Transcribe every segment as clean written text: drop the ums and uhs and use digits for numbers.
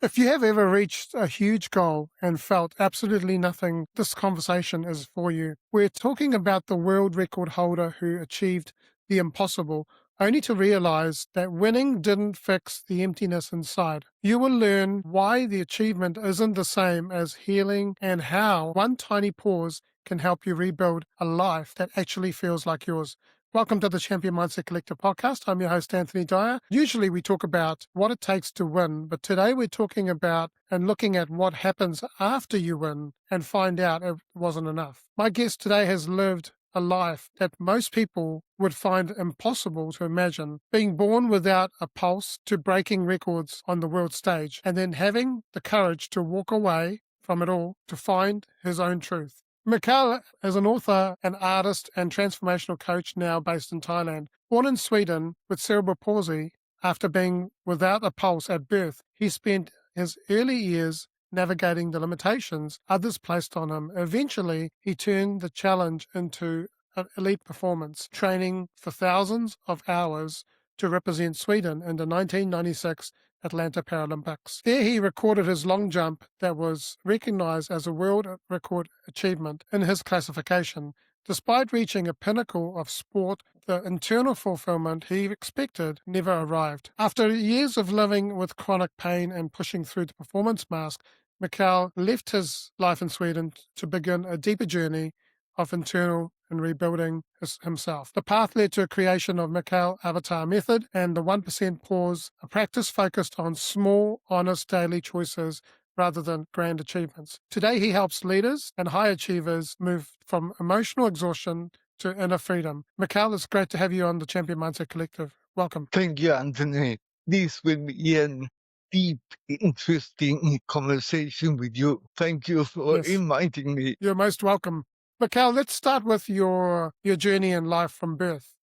If you have ever reached a huge goal and felt absolutely nothing, this conversation is for you. We're talking about the world record holder who achieved the impossible, only to realize that winning didn't fix the emptiness inside. You will learn why the achievement isn't the same as healing and how one tiny pause can help you rebuild a life that actually feels like yours. Welcome to the Champion Mindset Collective podcast. I'm your host, Anthony Dahya. Usually we talk about what it takes to win, but today we're talking about and looking at what happens after you win and find out it wasn't enough. My guest today has lived a life that most people would find impossible to imagine, being born without a pulse to breaking records on the world stage, and then having the courage to walk away from it all to find his own truth. Mikael is an author, an artist, and transformational coach now based in Thailand. Born in Sweden with cerebral palsy after being without a pulse at birth, he spent his early years navigating the limitations others placed on him. Eventually, he turned the challenge into an elite performance, training for thousands of hours to represent Sweden in the 1996 Atlanta Paralympics. There he recorded his long jump that was recognized as a world record achievement in his classification. Despite reaching a pinnacle of sport, the internal fulfillment he expected never arrived. After years of living with chronic pain and pushing through the performance mask, Mikael left his life in Sweden to begin a deeper journey of internal and rebuilding himself. The path led to a creation of Mikael Avatar Method and the 1% Pause, a practice focused on small, honest daily choices rather than grand achievements. Today, he helps leaders and high achievers move from emotional exhaustion to inner freedom. Mikael, it's great to have you on the Champion Mindset Collective. Welcome. Thank you, Anthony. This will be a deep, interesting conversation with you. Thank you for Yes. inviting me. You're most welcome. Mikael, let's start with your journey in life from birth.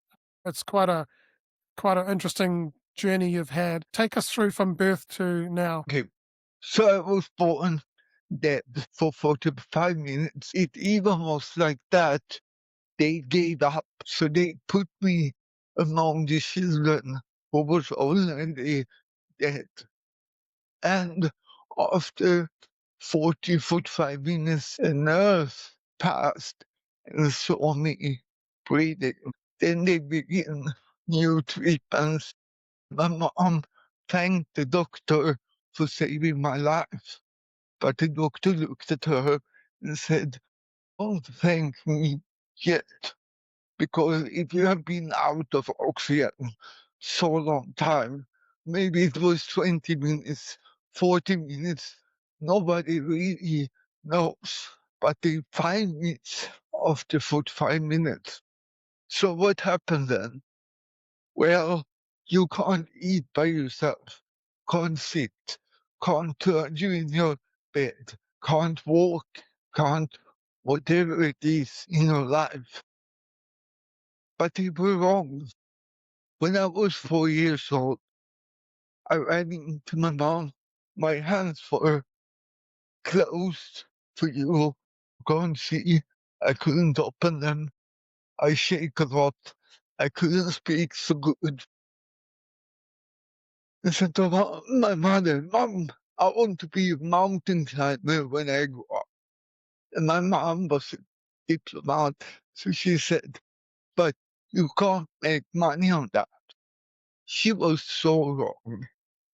It's quite an interesting journey you've had. Take us through from birth to now. Okay, so I was born dead for 45 minutes. It even was like that. They gave up, so they put me among the children who was already dead. And after 45 minutes, a nurse passed and saw me breathing. Then they begin new treatments. My mom thanked the doctor for saving my life. But the doctor looked at her and said, "Don't thank me yet, because if you have been out of oxygen so long time, maybe it was 20 minutes, 40 minutes, nobody really knows. But the 5 minutes after 45 minutes. So what happened then? Well, you can't eat by yourself, can't sit, can't turn you in your bed, can't walk, can't whatever it is in your life. But they were wrong. When I was 4 years old, I ran into my mom. My hands were closed for you. Can't see. I couldn't open them. I shake a lot. I couldn't speak so good. I said to my mother, "Mom, I want to be a mountain climber when I grow up." And my mom was a diplomat, so she said, "But you can't make money on that." She was so wrong,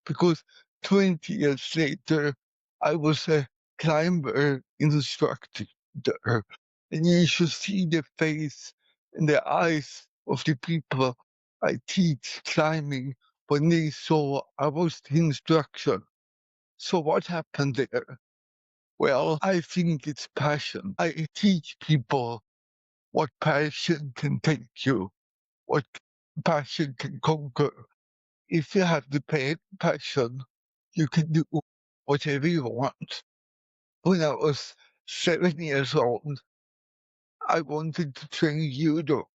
because 20 years later, I was a climber instructor, and you should see the face and the eyes of the people I teach climbing when they saw I was the instructor. So what happened there? Well, I think it's passion. I teach people what passion can take you, what passion can conquer. If you have the passion, you can do whatever you want. When I was 7 years old, I wanted to train judo,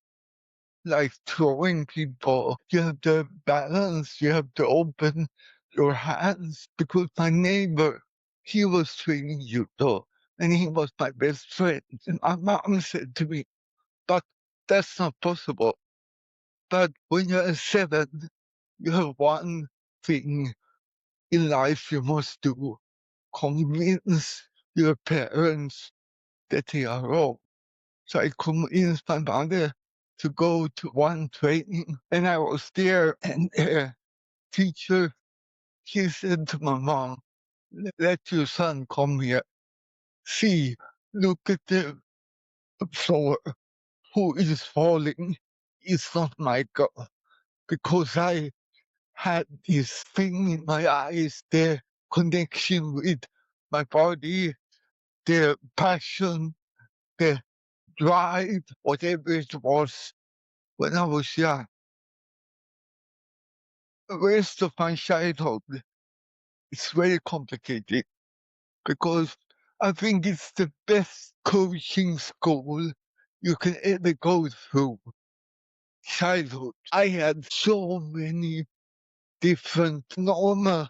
like throwing people. You have to balance, you have to open your hands, because my neighbor, he was training judo, and he was my best friend. And my mom said to me, "But that's not possible." But when you're 7, you have one thing in life you must do. Convince your parents that they are wrong. So I convinced my mother to go to one training, and I was there, and the teacher, he said to my mom, let your son come here. See, look at the floor. Who is falling? It's not Michael. Because I had this thing in my eyes, the connection with my body, the passion, the drive, whatever it was when I was young. The rest of my childhood, it's very complicated because I think it's the best coaching school you can ever go through. Childhood. I had so many different normal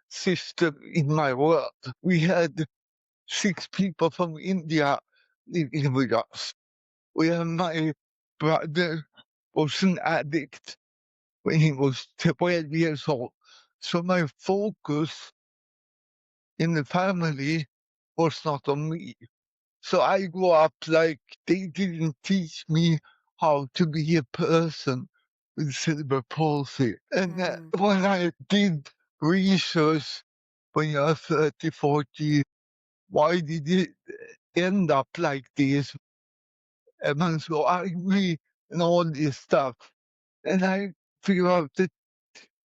system in my world. We had 6 people from India living with us. Where my brother was an addict when he was 12 years old. So my focus in the family was not on me. So I grew up like they didn't teach me how to be a person with cerebral palsy. And Mm, when I did research when you're 30, 40, why did it end up like this? And I'm so angry and all this stuff. And I figured out that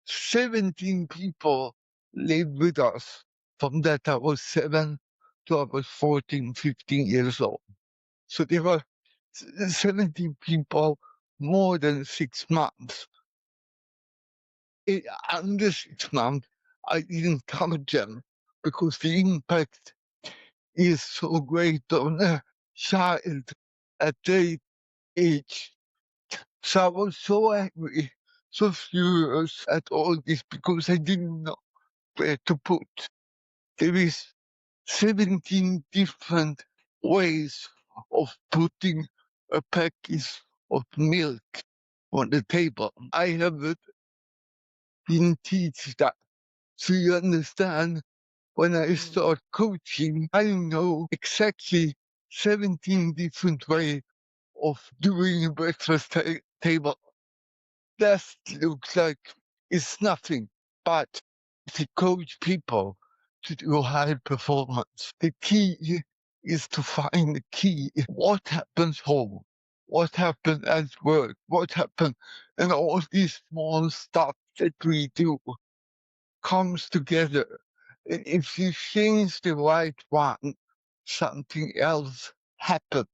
17 people lived with us from that I was 7 to I was 14, 15 years old. So there were 17 people more than 6 months. Under 6 months, I didn't count them because the impact is so great on a child at that age. So I was so angry, so furious at all this because I didn't know where to put. There is 17 different ways of putting a package of milk on the table. I haven't been taught that. So you understand, when I mm, start coaching, I know exactly 17 different ways of doing a breakfast table. That looks like it's nothing, but to coach people to do high performance, the key is to find the key. What happens home? What happened at work? What happened? And all these small stuff that we do comes together. And if you change the right one, something else happens.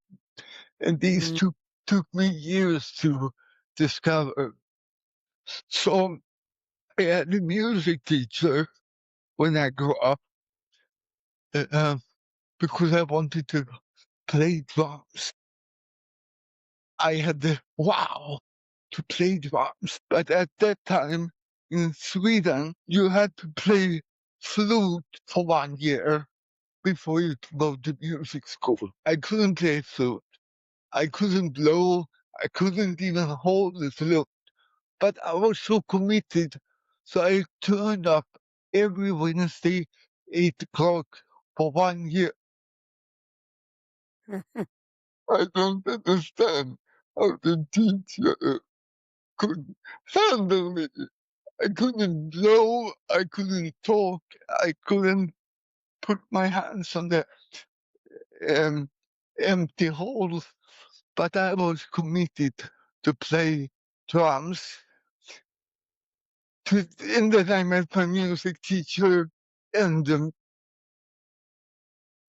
And these mm, took me years to discover. So I had a music teacher when I grew up uh, because I wanted to play drums. I had the wow to play drums. But at that time in Sweden, you had to play flute for 1 year before you could go to music school. I couldn't play flute. I couldn't blow. I couldn't even hold the flute. But I was so committed. So I turned up every Wednesday, 8 o'clock for 1 year. I don't understand how the teacher could handle me. I couldn't blow, I couldn't talk, I couldn't put my hands on the um, empty holes, but I was committed to play drums. And then I met my music teacher, and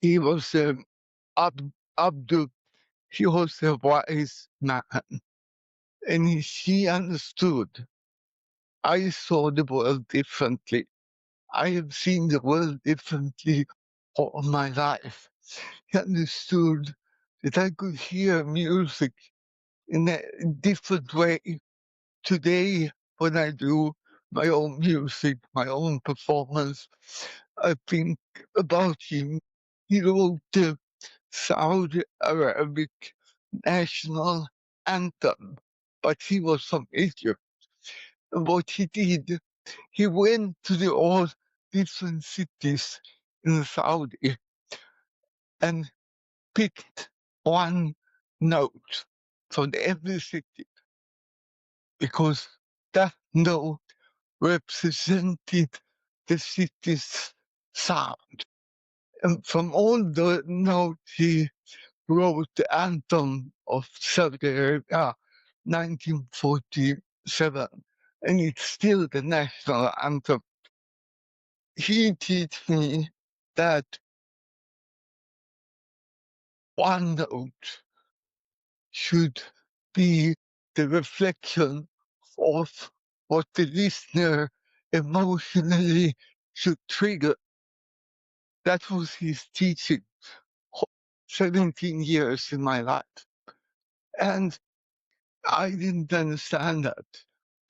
he was Abdul. He was a wise man, and he understood. I saw the world differently. I have seen the world differently all my life. He understood that I could hear music in a different way. Today, when I do my own music, my own performance, I think about him. He wrote the Saudi Arabic national anthem, but he was from Egypt. And what he did, He went to all different cities in Saudi and picked one note from every city because that note represented the city's sound. And from all the notes, he wrote the anthem of Saudi Arabia, 1947, and it's still the national anthem. He taught me that one note should be the reflection of what the listener emotionally should trigger. That was his teaching, 17 years in my life. And I didn't understand that.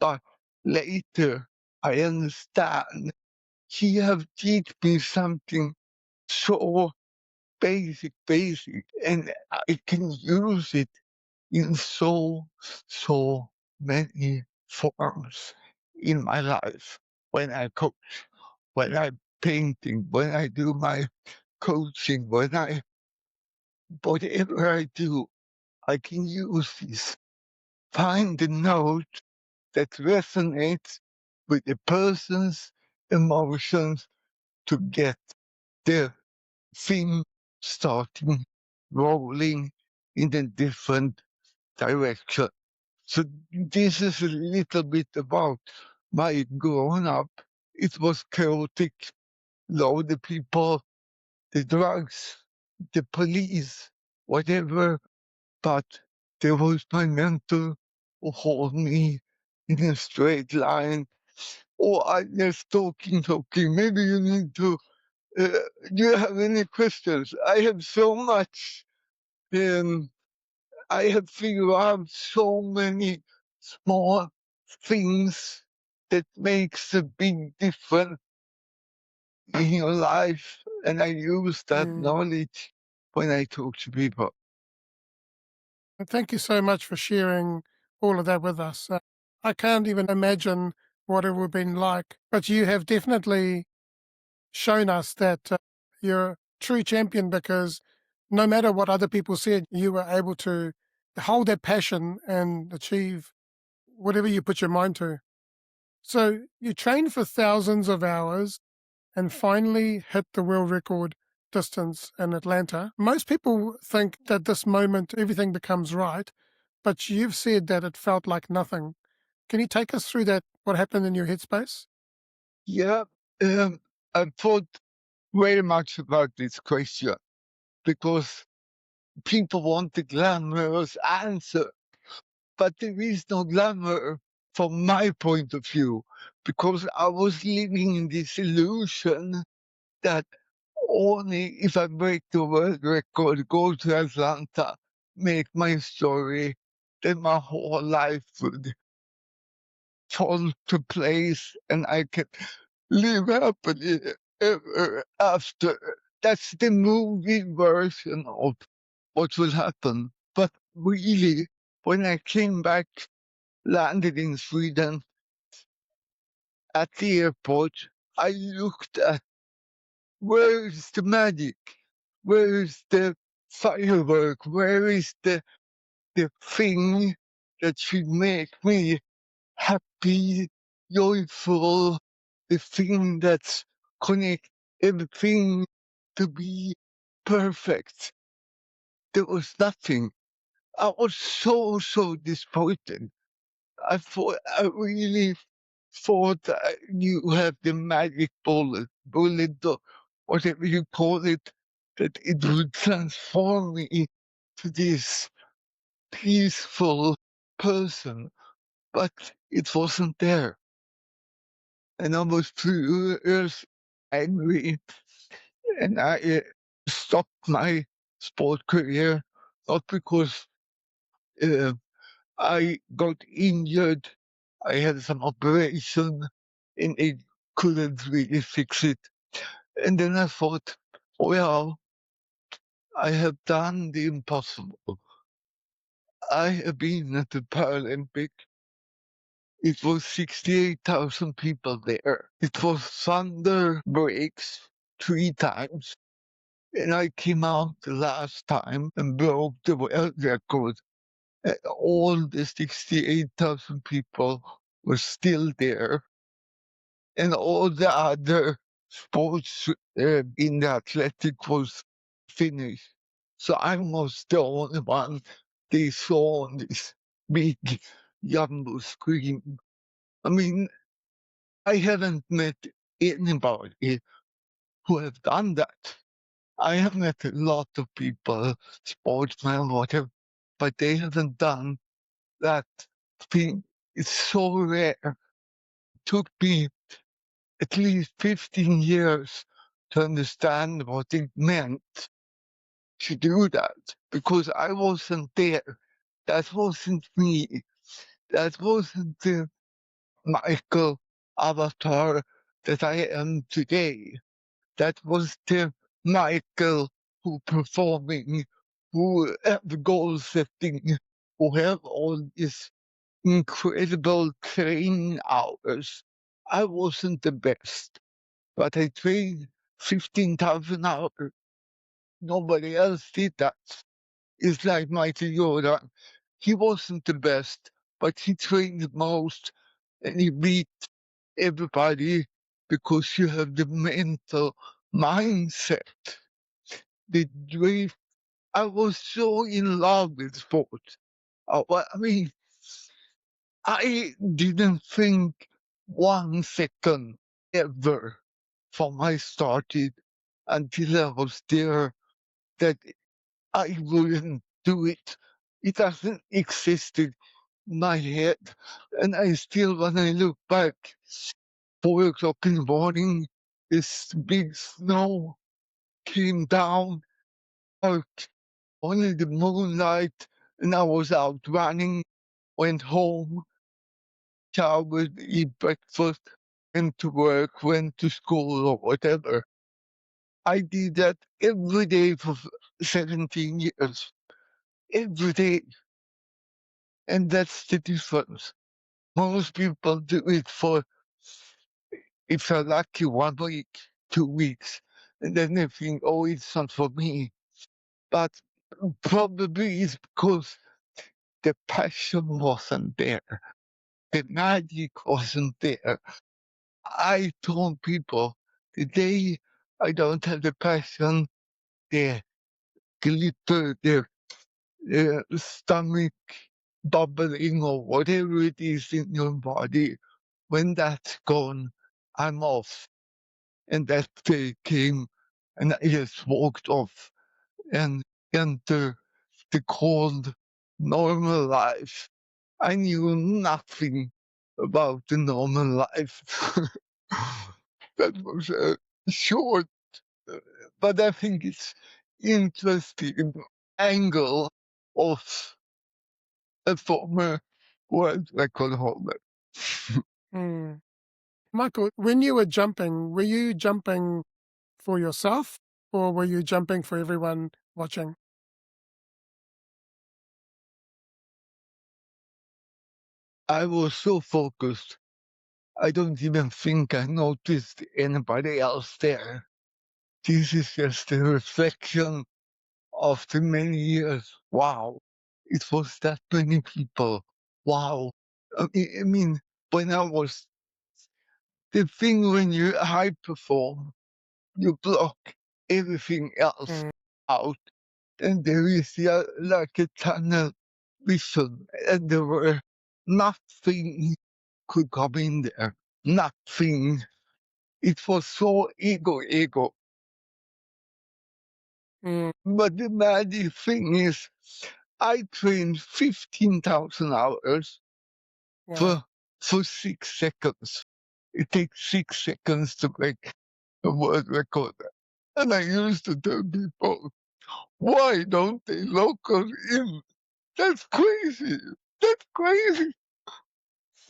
But later, I understand he have taught me something so basic, and I can use it in so many forms in my life. When I coach, when I'm painting, when I do my coaching, whatever I do, I can use this. Find the note that resonates with the person's emotions to get the thing starting rolling in a different direction. So this is a little bit about my growing up. It was chaotic, loaded people, the drugs, the police, whatever, but there was my mentor who hold me in a straight line. Or I just talking. Maybe you need to. Uh, do you have any questions? I have so much. I have figured out so many small things that makes a big difference in your life, and I use that Mm. knowledge when I talk to people. And thank you so much for sharing all of that with us. I can't even imagine what it would have been like, but you have definitely shown us that you're a true champion because no matter what other people said, you were able to hold that passion and achieve whatever you put your mind to. So you trained for thousands of hours and finally hit the world record distance in Atlanta. Most people think that this moment everything becomes right, but you've said that it felt like nothing. Can you take us through that, what happened in your headspace? Yeah, I thought very much about this question because people want the glamorous answer, but there is no glamour from my point of view because I was living in this illusion that only if I break the world record, go to Atlanta, make my story, then my whole life would fall to place and I can live happily ever after. That's the movie version of what will happen. But really, when I came back, landed in Sweden at the airport, I looked at where is the magic? Where is the firework? Where is the thing that should make me happy, joyful, the thing that's connect everything to be perfect? There was nothing. I was so disappointed. I really thought that you have the magic bullet, or whatever you call it, that it would transform me to this peaceful person, but it wasn't there. And I was 2 years angry, and I stopped my sport career, not because uh, I got injured. I had some operation and it couldn't really fix it. And then I thought, well, I have done the impossible. I have been at the Paralympic. It was 68,000 people there. It was thunder breaks 3 times. And I came out the last time and broke the world record. All the 68,000 people were still there. And all the other sports in the athletic was finished. So I was the only one they saw on this big jumbo screen. I mean, I haven't met anybody who have done that. I have met a lot of people, sportsmen, whatever, but they haven't done that thing. It's so rare. It took me at least 15 years to understand what it meant to do that because I wasn't there. That wasn't me. That wasn't the Mikael Avatar that I am today. That was the Mikael who performing, who have goal setting, who have all these incredible training hours. I wasn't the best, but I trained 15,000 hours. Nobody else did that. It's like Michael Jordan. He wasn't the best, but he trained the most and he beat everybody because you have the mental mindset. The drive. I was so in love with sports. I mean, I didn't think 1 second ever from I started until I was there that I wouldn't do it. It doesn't exist in my head. And I still, when I look back, 4 o'clock in the morning, this big snow came down, dark, only the moonlight, and I was out running, went home, showered, eat breakfast, went to work, went to school or whatever. I did that every day for 17 years. Every day. And that's the difference. Most people do it for, if they're lucky, 1 week, 2 weeks, and then they think, oh, it's not for me. But probably it's because the passion wasn't there. The magic wasn't there. I told people the day I don't have the passion, the glitter, the stomach bubbling or whatever it is in your body, when that's gone, I'm off. And that day came and I just walked off and entered the cold, normal life. I knew nothing about the normal life. That was a short, uh, but I think it's interesting angle of a former world record holder. Mm. Michael, when you were jumping, were you jumping for yourself or were you jumping for everyone watching? I was so focused, I don't even think I noticed anybody else there. This is just a reflection of the many years. Wow, it was that many people. Wow. I mean, when I was the thing when you high perform, you block everything else Mm. out, and there is like a tunnel vision, and there were nothing could come in there. Nothing. It was so ego. Mm. But the magic thing is, I trained 15,000 hours Wow. for 6 seconds. It takes 6 seconds to make a world record. And I used to tell people, why don't they lock us in? That's crazy. That's crazy.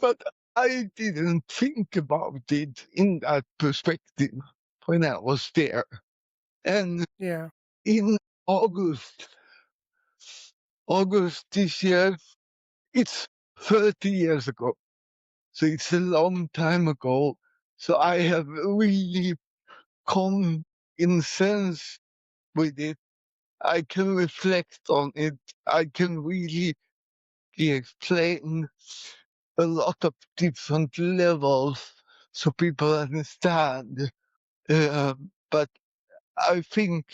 But I didn't think about it in that perspective when I was there. And Yeah. in August, August this year, it's 30 years ago. So it's a long time ago. So I have really come in sense with it. I can reflect on it. I can really explain a lot of different levels so people understand. But I think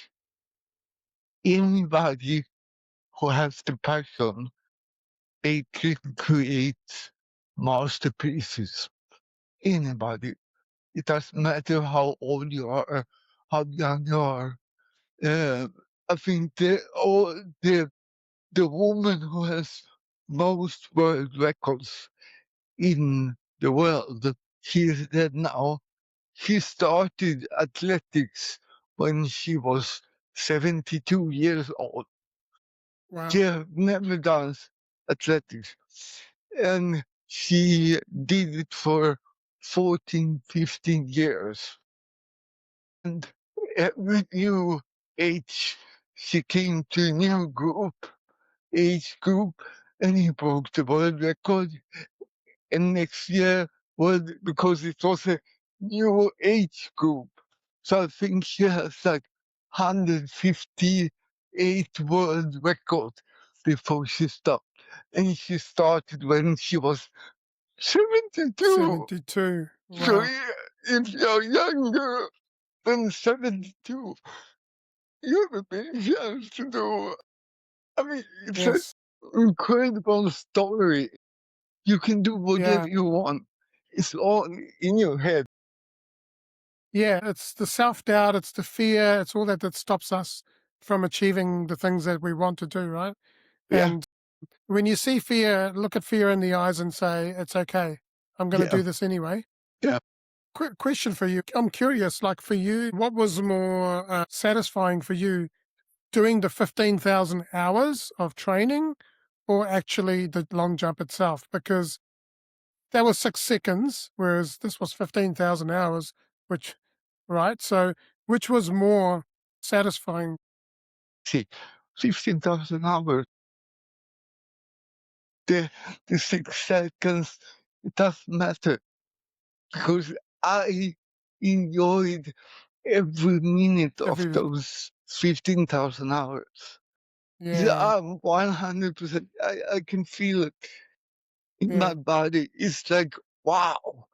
anybody who has the passion, they can create masterpieces. Anybody. It doesn't matter how old you are, how young you are. Uh, I think the woman who has most world records in the world, she is dead now. She started athletics when she was 72 years old. She Wow. had never done athletics. And she did it for 14, 15 years. And every new age, she came to a new age group, and he broke the world record. And next year was because it was a new age group. So I think she has like 158 world record before she stopped. And she started when she was 72. 72. So Wow. if you're younger than 72, you have a big chance to do. I mean, it's an Yes. incredible story. You can do Yeah. whatever you want. It's all in your head. Yeah. It's the self doubt, it's the fear, it's all that that stops us from achieving the things that we want to do, right? Yeah, And when you see fear, look at fear in the eyes and say, it's okay. I'm going to yeah, do this anyway. yeah. Quick question for you. I'm curious, like for you, what was more satisfying for you, doing the 15,000 hours of training or actually the long jump itself? Because that was 6 seconds, whereas this was 15,000 hours, which, right? So, which was more satisfying? See, 15,000 hours. The, the 6 seconds, it doesn't matter because I enjoyed every minute of Every, those 15,000 hours. Yeah, yeah, I'm 100%. I can feel it in yeah, my body. It's like, wow,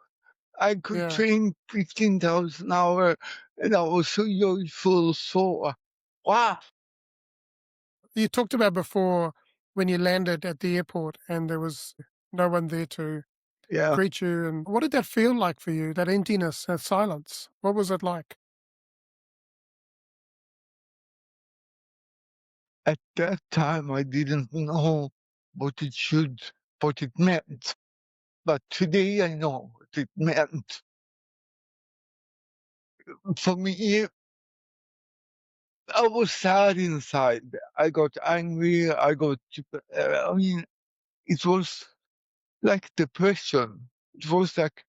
I could yeah. train 15,000 hours and I was so joyful. So, wow. You talked about before when you landed at the airport and there was no one there to Yeah. greet you. And what did that feel like for you? That emptiness, that silence. What was it like? At that time, I didn't know what what it meant. But today I know what it meant. For me, I was sad inside. I got angry. I mean, it was like depression. It was like,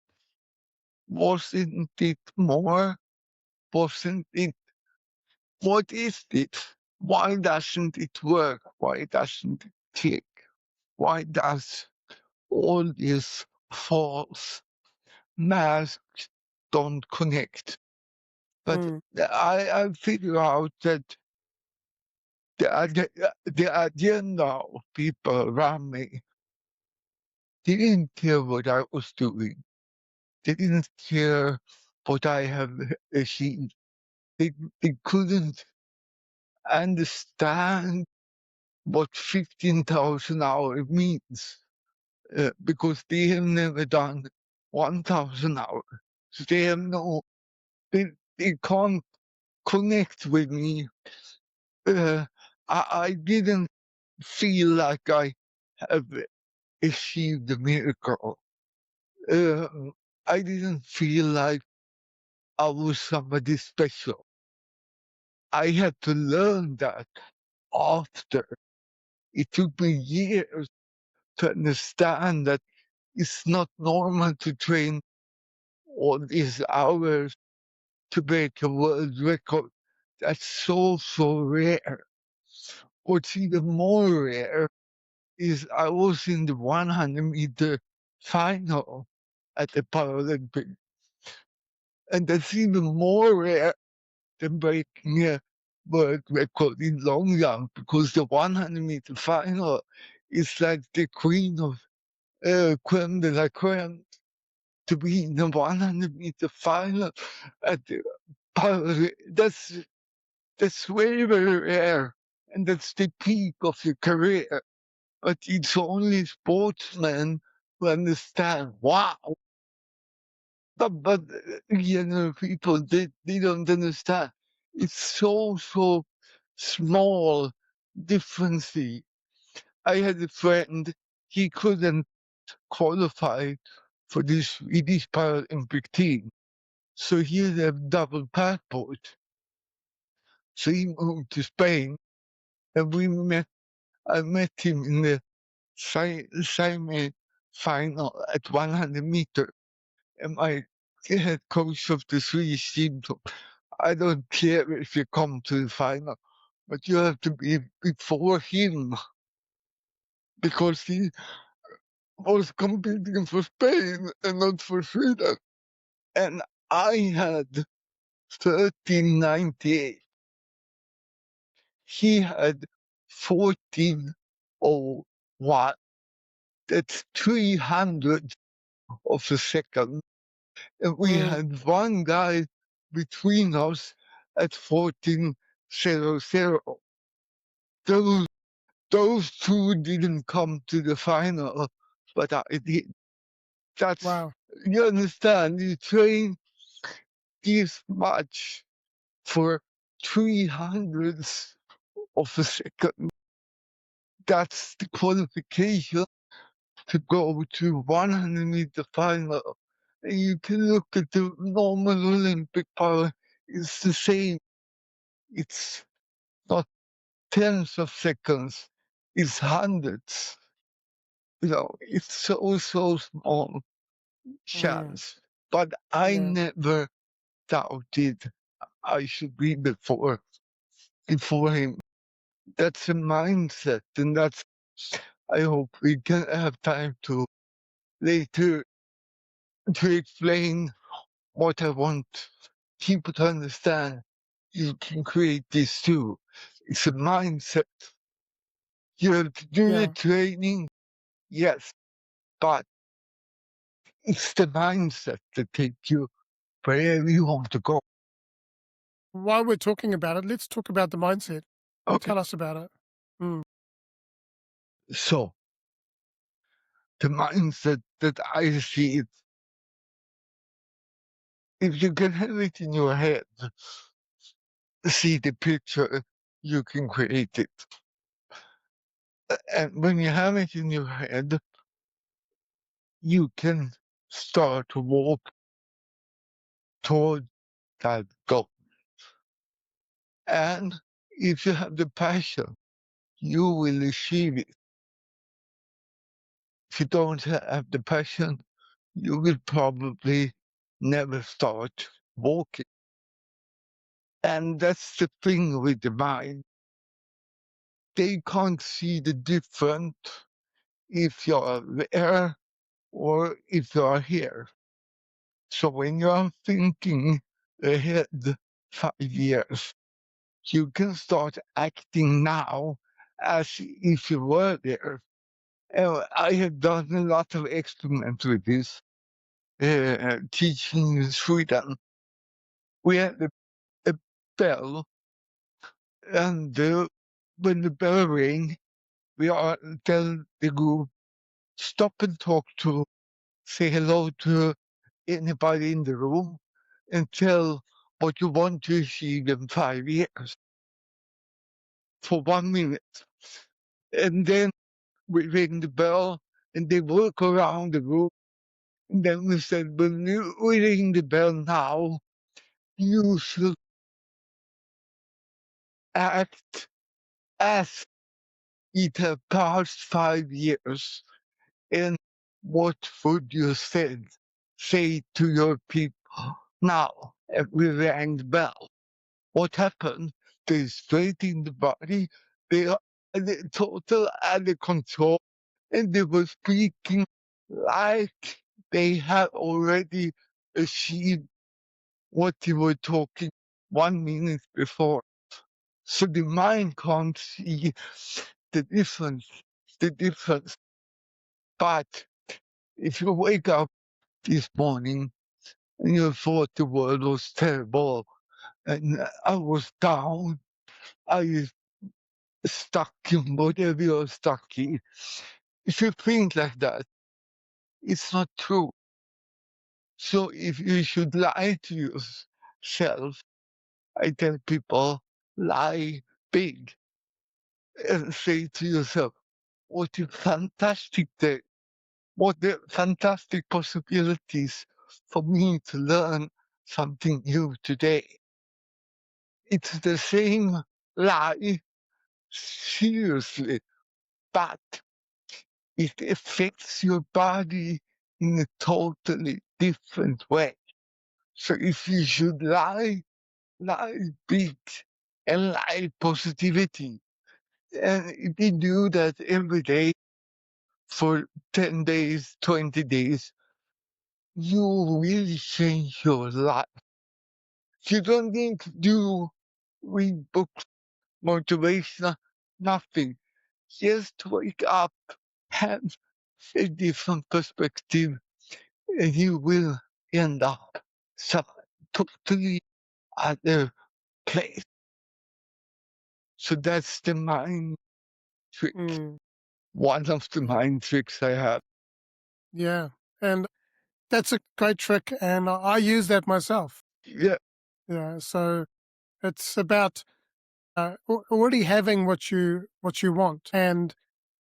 wasn't it more? Wasn't it? What is it? Why doesn't it work? Why doesn't it click? Why does all these false masks don't connect? But Mm, I figure out that the agenda of people around me didn't care what I was doing. They didn't care what I have achieved. They, they couldn't understand what 15,000 hours means because they have never done 1,000 hours. So they have they, they can't connect with me. Uh, I didn't feel like I have achieved a miracle. Uh, I didn't feel like I was somebody special. I had to learn that after. It took me years to understand that it's not normal to train all these hours to break a world record. That's so, so rare. What's even more rare is I was in the 100-meter final at the Paralympic. And that's even more rare than breaking a world record in long jump, because the 100-meter final is like the queen of creme de la creme. To be in the 100-meter final at the that's very, very rare, and that's the peak of your career. But it's only sportsmen who understand. Wow! But people, they don't understand. It's so small difference. I had a friend, he couldn't qualify for this Swedish Paralympic team, so he had a double passport. So he moved to Spain, and I met him in the semi-final at 100 meter. And my head coach of the Swedish team told, I don't care if you come to the final, but you have to be before him, because he was competing for Spain and not for Sweden. And I had 1398. He had 1401. That's 300 of a second. And we Mm. had one guy between us at 1400. Those two didn't come to the final, but I did. That's, Wow. you understand, you train this much for 300ths of a second. That's the qualification to go to 100-meter final. And you can look at the normal Olympic power, it's the same. It's not tens of seconds, it's hundreds. It's so small Mm. chance. But I Yeah. never doubted I should be before him. That's a mindset, and I hope we can have time to later to explain what I want people to understand. You can create this too. It's a mindset. You have to do the Yeah. training, yes, but it's the mindset that takes you wherever you want to go. While we're talking about it, let's talk about the mindset. Okay, Tell us about it. Mm. so the mindset that I see it, if you can have it in your head, see the picture, you can create it. And when you have it in your head, you can start to walk toward that goal. And if you have the passion, you will achieve it. If you don't have the passion, you will probably never start walking. And that's the thing with the mind. They can't see the difference if you're there or if you're here. So when you're thinking ahead 5 years, you can start acting now as if you were there. I have done a lot of experiments with this, teaching in Sweden. We had a bell, and when the bell rings, we are tell the group, stop and talk to, say hello to anybody in the room, and tell what you want to achieve in 5 years for 1 minute. And then we ring the bell, and they walk around the room. And then we said, when you ring the bell now, you should act as it had passed 5 years. And what would you say to your people now if we rang the bell? What happened? They straightened the body, they are total under control, and they were speaking like they have already achieved what they were talking 1 minute before. So the mind can't see the difference, the difference. But if you wake up this morning and you thought the world was terrible and I was down, I was stuck in whatever you're stuck in. If you think like that, it's not true. So if you should lie to yourself, I tell people, lie big and say to yourself, what a fantastic day. What a fantastic possibilities for me to learn something new today. It's the same lie, seriously, but it affects your body in a totally different way. So if you should lie, lie big and lie positivity. And if you do that every day for 10 days, 20 days, you will really change your life. You don't need to read books, motivational, nothing. Just wake up, have a different perspective, and you will end up some totally other place. So that's the mind trick. Mm, One of the mind tricks I have. yeah. And that's a great trick. And I use that myself. Yeah, Yeah. So it's about already having what you want and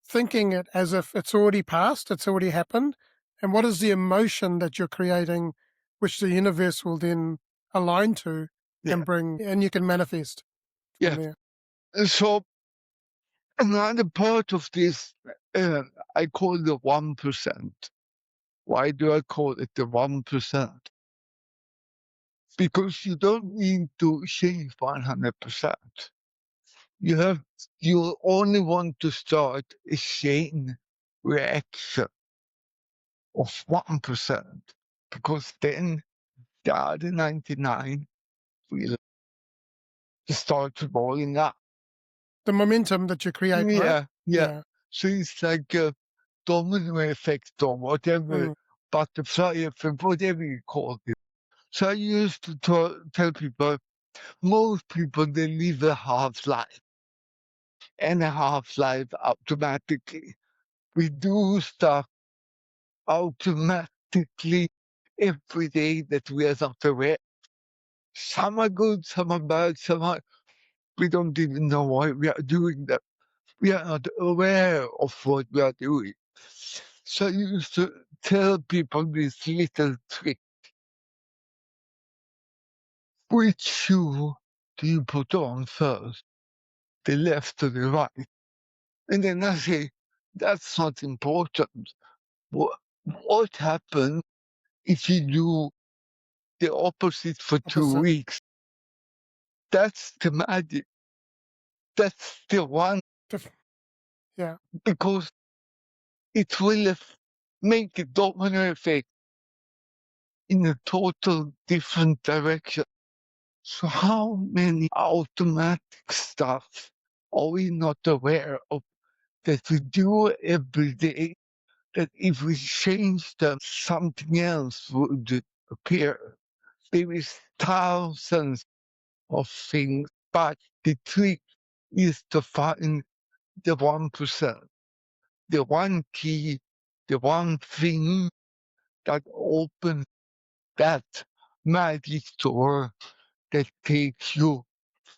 thinking it as if it's already passed, it's already happened, and what is the emotion that you're creating, which the universe will then align to yeah, and bring, and you can manifest from yeah. there. And so another part of this, uh, I call the 1%. Why do I call it the 1%? Because you don't need to change 100%. You only want to start a chain reaction of 1%, because then the other 99 will start rolling up. The momentum that you create, right? Yeah, yeah. Yeah. So it's like a domino effect or whatever, Mm, butterfly effect, whatever you call it. So I used to tell people, most people, they live a half life, and a half life automatically. We do stuff automatically every day that we are not aware. Some are good, some are bad, we don't even know why we are doing them. We are not aware of what we are doing. So I used to tell people this little trick. Which shoe do you put on first? The left or the right? And then I say, that's not important. What happens if you do the opposite for two opposite. weeks? That's the magic. That's the one, Diff- yeah. because it will make a domino effect in a total different direction. So how many automatic stuff are we not aware of that we do every day, that if we change them, something else would appear? There is thousands of things, but the trick is to find the 1%, the one key, the one thing that opens that magic door that takes you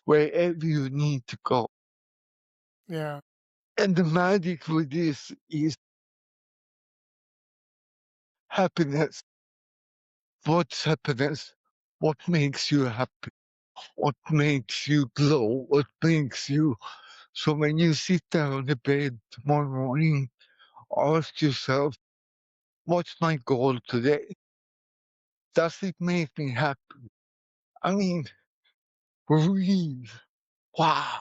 wherever you need to go. Yeah. And the magic with this is happiness. What's happiness? What makes you happy? What makes you glow? What makes you... So when you sit there on the bed tomorrow morning, ask yourself, what's my goal today? Does it make me happy? I mean, breathe. Wow.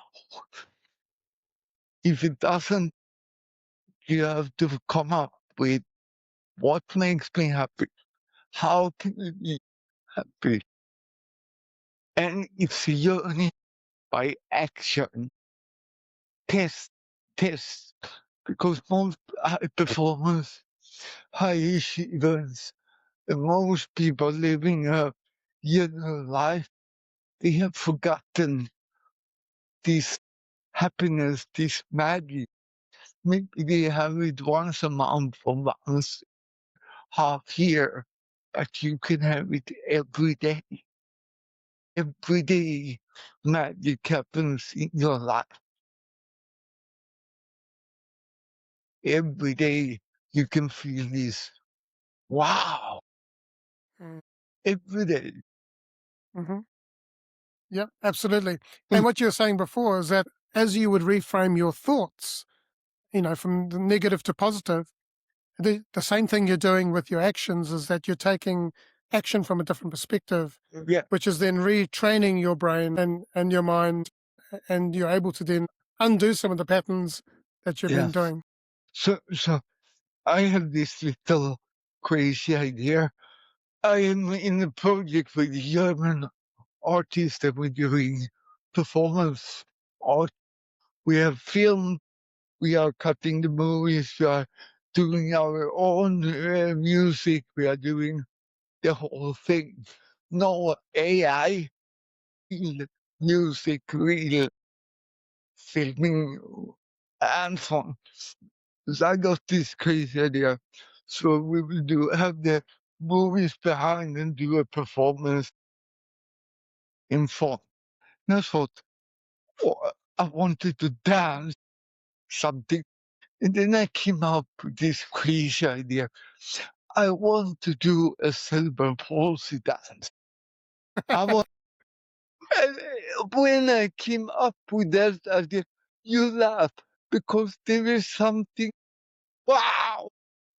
If it doesn't, you have to come up with What makes me happy? How can I be happy? And it's a journey by action. Test, test. Because most high performers, high achievers, and most people living a general life, they have forgotten this happiness, this magic. Maybe they have it once a month or once half year, but you can have it every day. Every day magic happens in your life. Every day you can feel this wow. Mm. Every day. Mm-hmm. Yep, absolutely. Mm, And what you were saying before is that as you would reframe your thoughts, from the negative to positive, the same thing you're doing with your actions is that you're taking action from a different perspective, yeah, which is then retraining your brain and your mind, and you're able to then undo some of the patterns that you've been yes. doing. So I have this little crazy idea. I am in a project with German artists that we're doing performance art. We have film, we are cutting the movies, we are doing our own music, we are doing the whole thing. No AI, real music, real filming, and fun. So I got this crazy idea. So we will have the movies behind and do a performance in fun. And I thought, oh, I wanted to dance something. And then I came up with this crazy idea. I want to do a cerebral palsy dance. I want, and when I came up with that idea, you laugh because there is something, wow,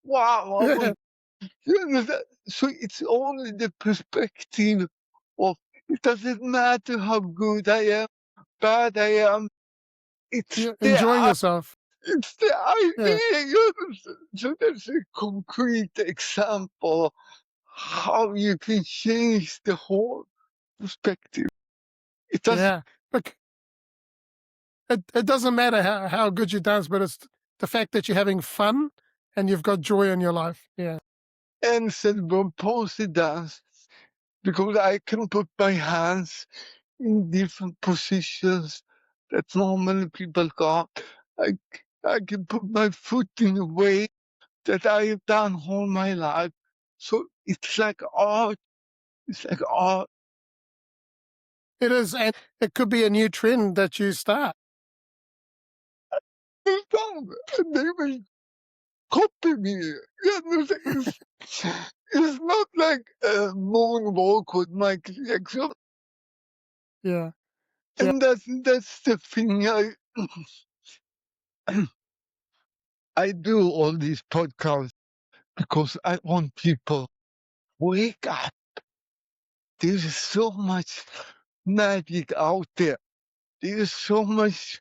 wow, I want. You understand? So it's only the perspective of it doesn't matter how good I am, bad I am. It's You're the enjoying yourself. it's the Yeah, idea. You understand? So that's a concrete example how you can change the whole perspective. It doesn't yeah. Look, it doesn't matter how good you dance, but it's the fact that you're having fun and you've got joy in your life. Yeah. end cerebral palsy dance because I can put my hands in different positions that normally people can't. I, I can put my foot in a way that I have done all my life. So it's like art. It's like art. It is, and it could be a new trend that you start. It's done. And they will copy me. You understand? It's not like a moonwalk with Michael Jackson. Yeah, yeah. And that's the thing. I do all these podcasts because I want people wake up. There's so much magic out there. There's so much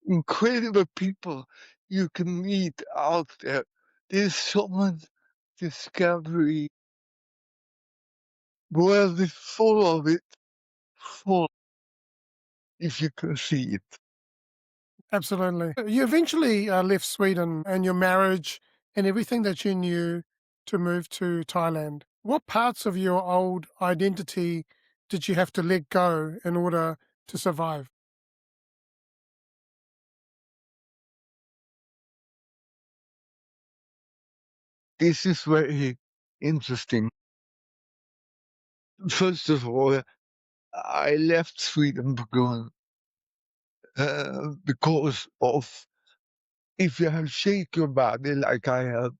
incredible people you can meet out there. There's so much discovery. World is full of it. Full, if you can see it. Absolutely. You eventually left Sweden and your marriage and everything that you knew to move to Thailand. What parts of your old identity did you have to let go in order to survive? This is very interesting. First of all, I left Sweden because of if you have shake your body like I have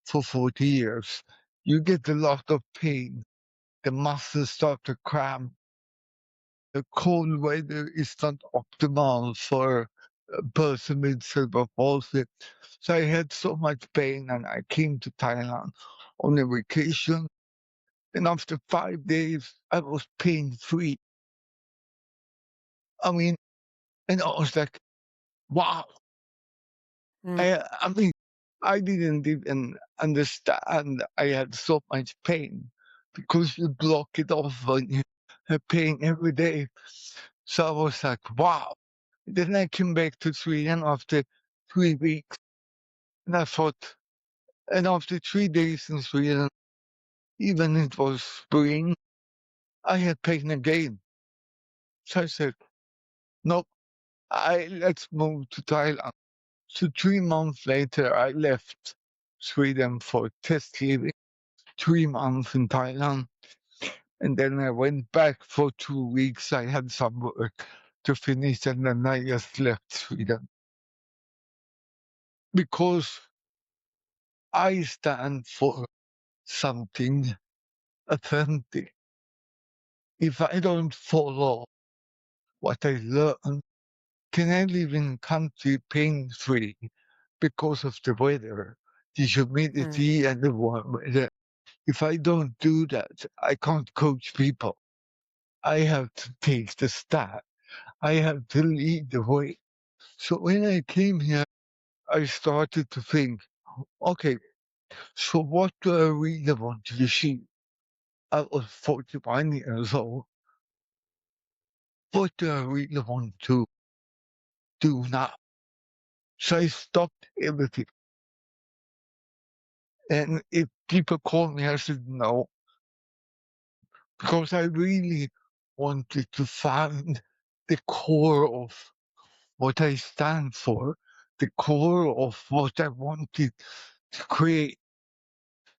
for 40 years, you get a lot of pain. The muscles start to cramp. The cold weather is not optimal for a person with cerebral palsy. So I had so much pain and I came to Thailand on a vacation. And after 5 days, I was pain free. I mean, and I was like, wow. Mm, I mean, I didn't even understand I had so much pain because you block it off when you have pain every day. So I was like, wow. Then I came back to Sweden after 3 weeks, and I thought, and after 3 days in Sweden, even it was spring, I had pain again. So I said, nope, let's move to Thailand. So 3 months later, I left Sweden for test living, 3 months in Thailand. And then I went back for 2 weeks. I had some work to finish, and then I just left Sweden. Because I stand for something authentic. If I don't follow what I learn, can I live in country pain free because of the weather, the Mm, humidity, and the warm weather? If I don't do that, I can't coach people. I have to take the step. I have to lead the way. So when I came here, I started to think, okay, so what do I really want to achieve? I was 41 years old. What do I really want to do now? So I stopped everything. And if people call me, I said no, because I really wanted to find the core of what I stand for, the core of what I wanted to create.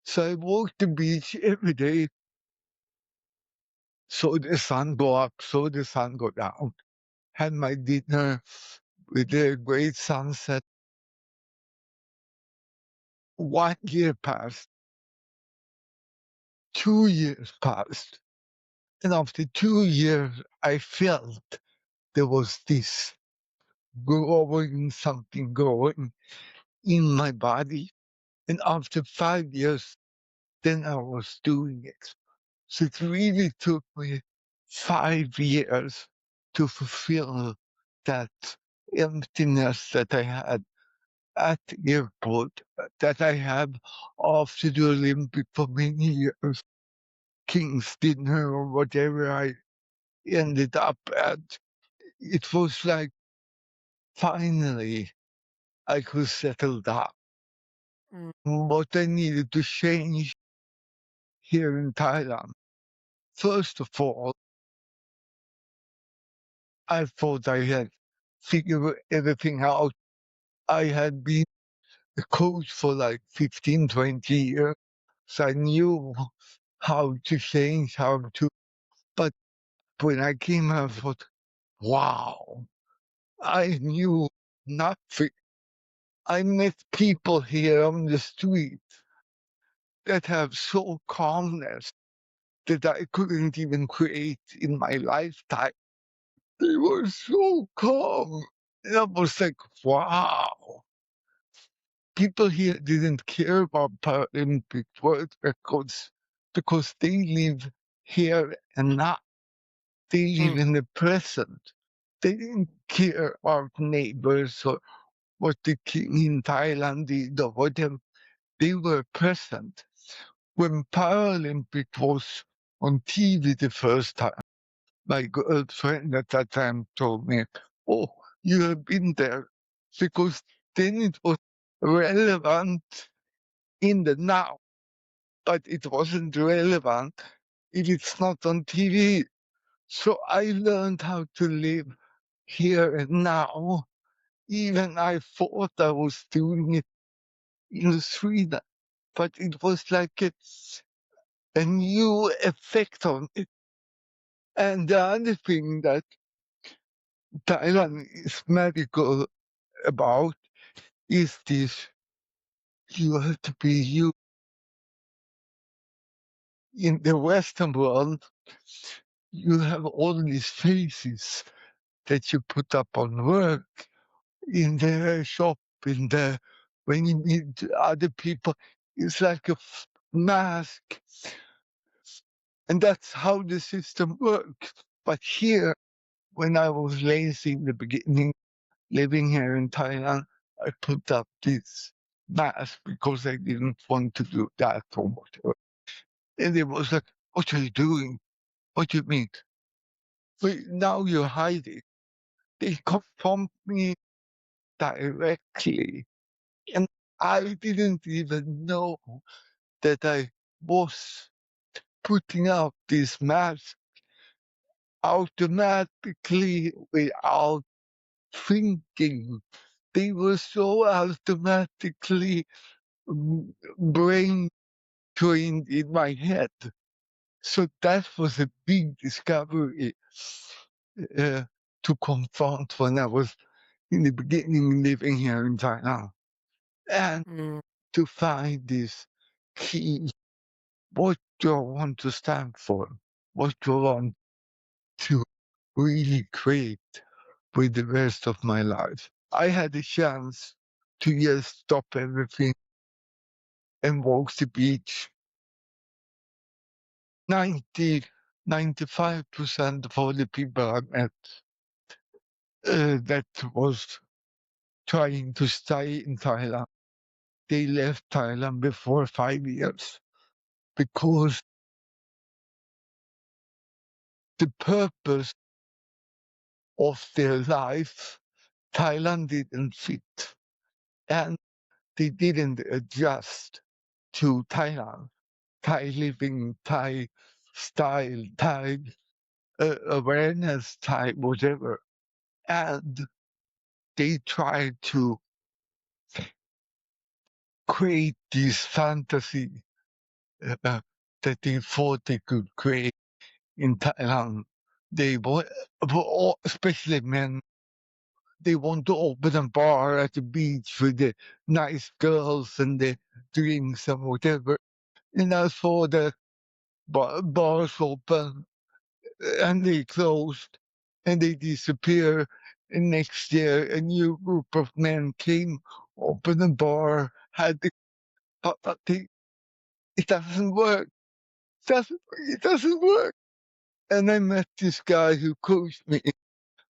So I walk the beach every day, saw the sun go up, saw the sun go down, had my dinner with a great sunset. 1 year passed, 2 years passed, and after 2 years, I felt there was this something growing in my body. And after 5 years, then I was doing it. So it really took me 5 years to fulfill that emptiness that I had at the airport, that I had after the Olympic for many years, King's dinner or whatever I ended up at. It was like finally I could settle down. mm, What I needed to change here in Thailand. First of all, I thought I had figured everything out. I had been a coach for like 15, 20 years. So I knew how to change, but when I came out, I thought, wow, I knew nothing. I met people here on the street that have so calmness that I couldn't even create in my lifetime. They were so calm. And I was like, wow. People here didn't care about Paralympic world records because they live here and now. They live mm, in the present. They didn't care about neighbors or what the king in Thailand did or whatever. They were present. When Paralympic was on TV the first time, my girlfriend at that time told me, "Oh, you have been there," because then it was relevant in the now, but it wasn't relevant if it's not on TV. So I learned how to live here and now. Even I thought I was doing it in Sweden, but it was like a new effect on it. And the other thing that Thailand is medical about is this: you have to be you. In the Western world, you have all these faces that you put up on work, in the shop, when you meet other people. It's like a mask. And that's how the system works. But here, when I was lazy in the beginning, living here in Thailand, I put up this. mask because I didn't want to do that or whatever. And it was like, what are you doing? What do you mean? But now you're hiding. They confront me directly. And I didn't even know that I was putting up this mask automatically without thinking. They were so automatically brain trained in my head. So that was a big discovery uh, to confront when I was in the beginning living here in Thailand. And Mm. to find this key, what do I want to stand for? What do I want to really create with the rest of my life? I had a chance to just stop everything and walk the beach. 95% of all the people I met that was trying to stay in Thailand, they left Thailand before 5 years because the purpose of their life, Thailand didn't fit. And they didn't adjust to Thailand, Thai living, Thai style, Thai awareness, Thai whatever. And they tried to create this fantasy that they thought they could create in Thailand. They want, especially men, they want to open a bar at the beach with the nice girls and the drinks and whatever. And I saw the bars open and they closed and they disappear. And next year, a new group of men came, opened a bar, had the, but it doesn't work. It doesn't work. And I met this guy who coached me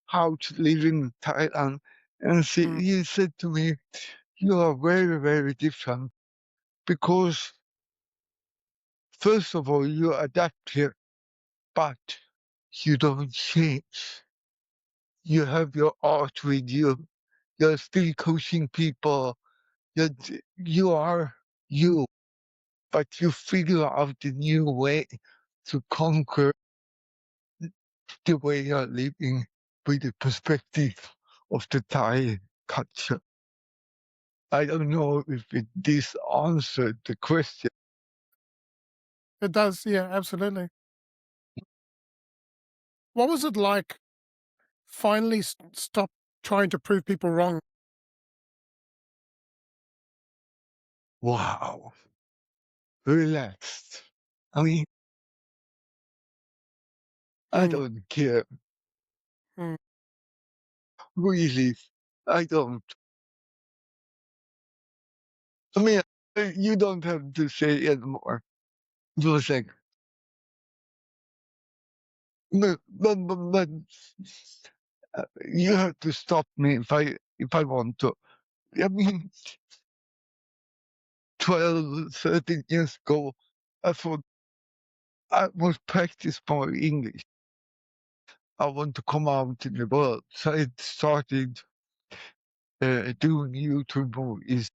how to live in Thailand. And Mm. he said to me, you are very, very different because, first of all, you adapt here, but you don't change. You have your art with you. You're still coaching people. You are you, but you figure out a new way to conquer the way you're living with the perspective of the Thai culture. I don't know if this answered the question. It does, yeah, absolutely. What was it like finally stop trying to prove people wrong? Wow, relaxed. I mean, I Mm. don't care. Mm. Really, I don't. I mean, you don't have to say anymore. Just like, but you have to stop me if I want to. I mean, 12, 13 years ago, I thought I must practice more English. I want to come out in the world. So I started doing YouTube movies.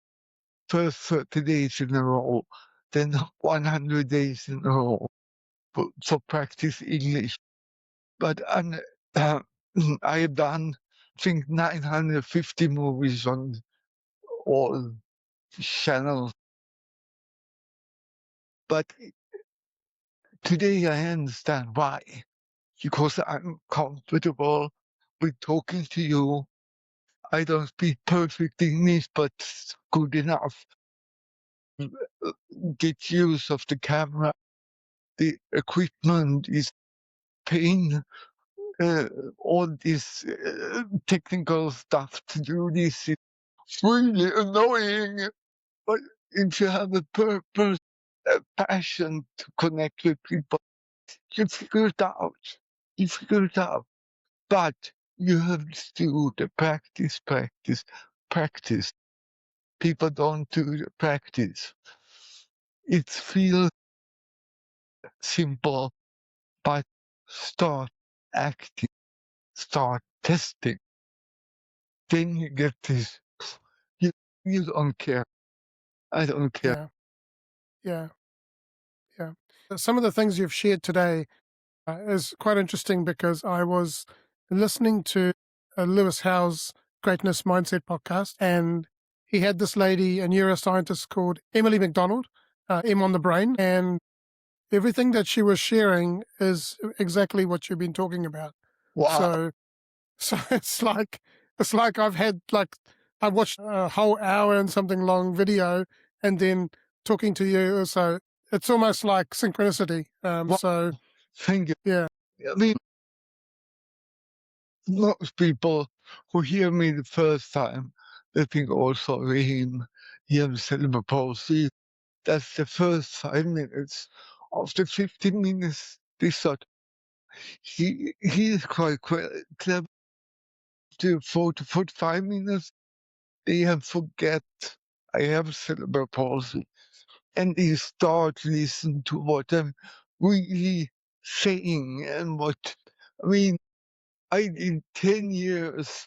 First 30 days in a row, then 100 days in a row for practice English. But uh, I have done, I think, 950 movies on all channels. But today I understand why. Because I'm comfortable with talking to you. I don't speak perfect English, but good enough. Get use of the camera. The equipment is paying all this technical stuff to do this. It's really annoying. But if you have a purpose, a passion to connect with people, you figure it out. You figure it out. But you have to do the practice, practice, practice. people don't do the practice. It feels simple, but start acting, start testing. Then you get this. You, you don't care. I don't care. Yeah. Yeah. Yeah. Some of the things you've shared today is quite interesting because I was listening to Lewis Howe's Greatness Mindset podcast, and he had this lady, a neuroscientist called Emily McDonald, M on the brain, and everything that she was sharing is exactly what you've been talking about. Wow. So, so it's like I watched a whole hour and something long video, and then talking to you. So it's almost like synchronicity. Wow. So Thank you. yeah, I mean, most people who hear me the first time, they think, oh, sorry, he has cerebral palsy. That's the first 5 minutes. After 15 minutes, they thought, he is quite clever. To 45 minutes, they have forget I have cerebral palsy. And they start to listen to what I'm really saying and what, I mean, I did 10 years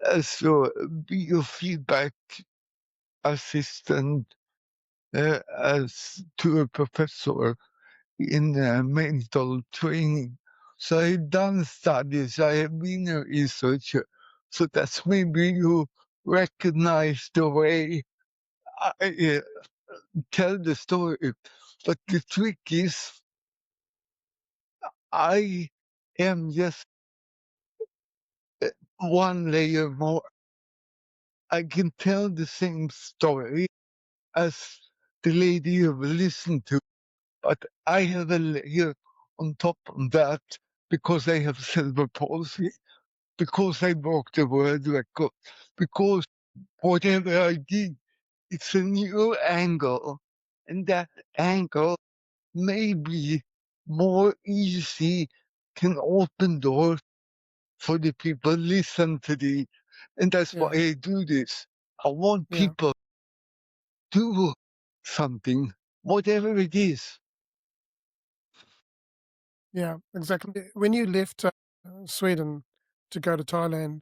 as a biofeedback assistant, as to a professor in mental training. So I've done studies, I have been a researcher. So that's maybe you recognize the way I tell the story. But the trick is, I am just one layer more. I can tell the same story as the lady you have listened to, but I have a layer on top of that because I have cerebral palsy, because I broke the world record, because whatever I did, it's a new angle, and that angle may be more easy, can open doors for the people listen to the, and that's why yeah, I do this. I want yeah, people to do something, whatever it is. yeah, exactly. When you left Sweden to go to Thailand,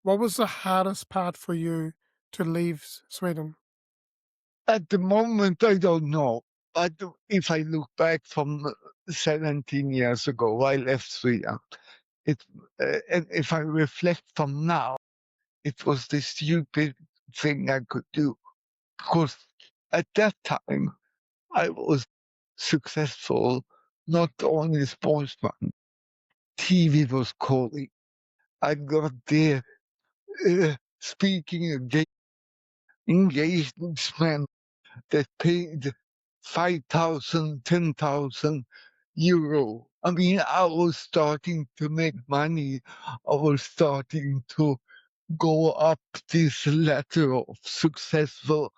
what was the hardest part for you to leave Sweden? At the moment, I don't know. But if I look back from 17 years ago, I left Sweden. It, and if I reflect from now, it was the stupid thing I could do. Because at that time, I was successful, not only sportsman. TV was calling. I got there speaking against engagements that paid 5,000, 10,000 euro. I mean, I was starting to make money. I was starting to go up this ladder of successful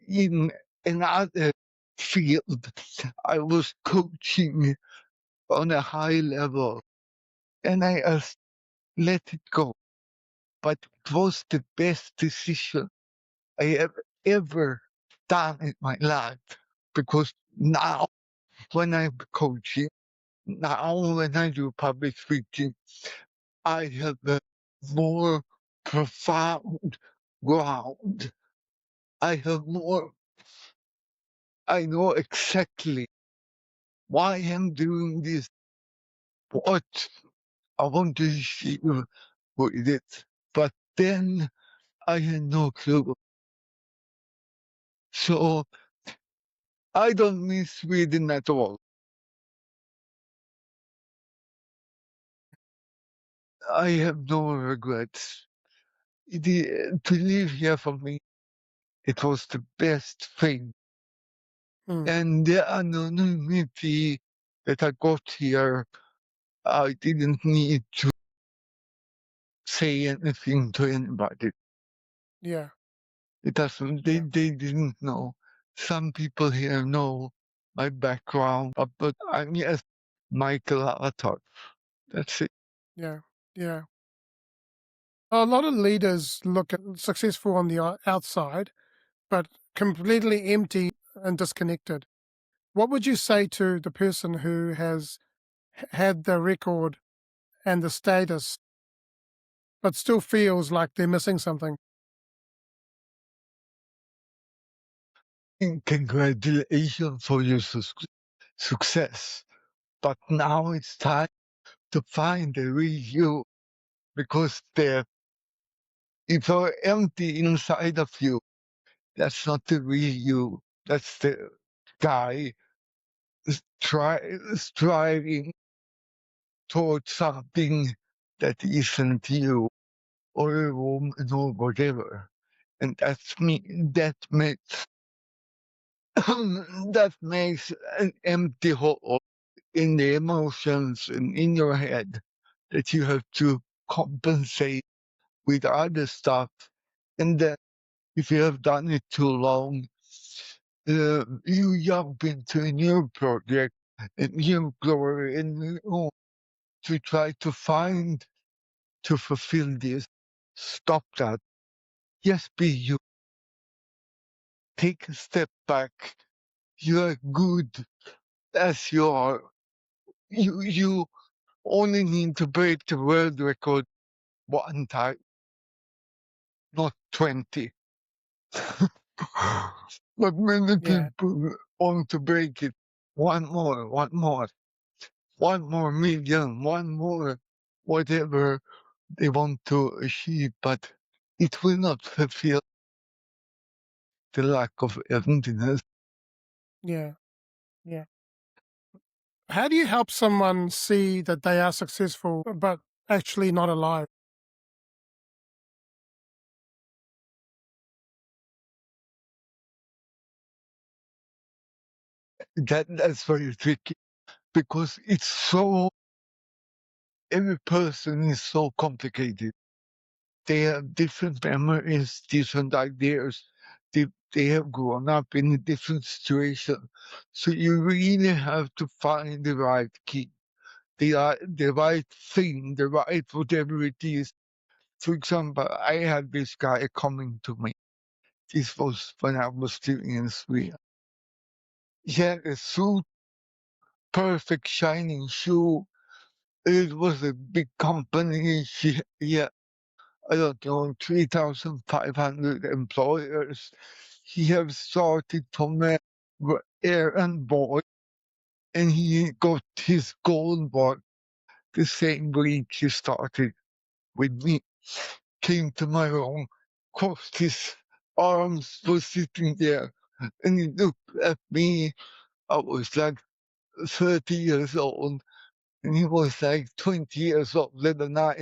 in another field. I was coaching on a high level and I just let it go. But it was the best decision I have ever done in my life because now when I'm coaching, now when I do public speaking, I have a more profound ground. I have more, I know exactly why I'm doing this, what I want to achieve with it. But then I had no clue. So I don't miss Sweden at all. I have no regrets. To live here for me, it was the best thing. Mm, And the anonymity that I got here, I didn't need to say anything to anybody. yeah, It doesn't, yeah, they didn't know. Some people here know my background, but I'm just Mikael Avatar. That's it. yeah, yeah. A lot of leaders look at successful on the outside, but completely empty and disconnected. What would you say to the person who has had the record and the status, but still feels like they're missing something? And congratulations for your success. But now it's time to find the real you, because if you're empty inside of you, that's not the real you. That's the guy striving towards something that isn't you, or a woman, or whatever. And that's me. That makes that makes an empty hole in the emotions and in your head that you have to compensate with other stuff. And then if you have done it too long, you jump into a new project, a new glory, and to try to find to fulfill this. Stop that. Just be you. Take a step back. You are good as you are. You only need to break the world record one time, not 20. But many Yeah, people want to break it. One more, one more, one more million, one more, whatever they want to achieve, but it will not fulfill the lack of emptiness. yeah, yeah. How do you help someone see that they are successful, but actually not alive? That's very tricky, because it's so, every person is so complicated. They have different memories, different ideas. They have grown up in a different situation. So you really have to find the right key, the right thing, the right whatever it is. For example, I had this guy coming to me. This was when I was still in Sweden. He had a suit, perfect shining shoe. It was a big company. He had, I don't know, 3,500 employers. He have started from a errand boy, and he got his gold bar the same week he started with me. Came to my room, crossed his arms, was sitting there, and he looked at me. I was like 30 years old, and he was like 20 years older than I.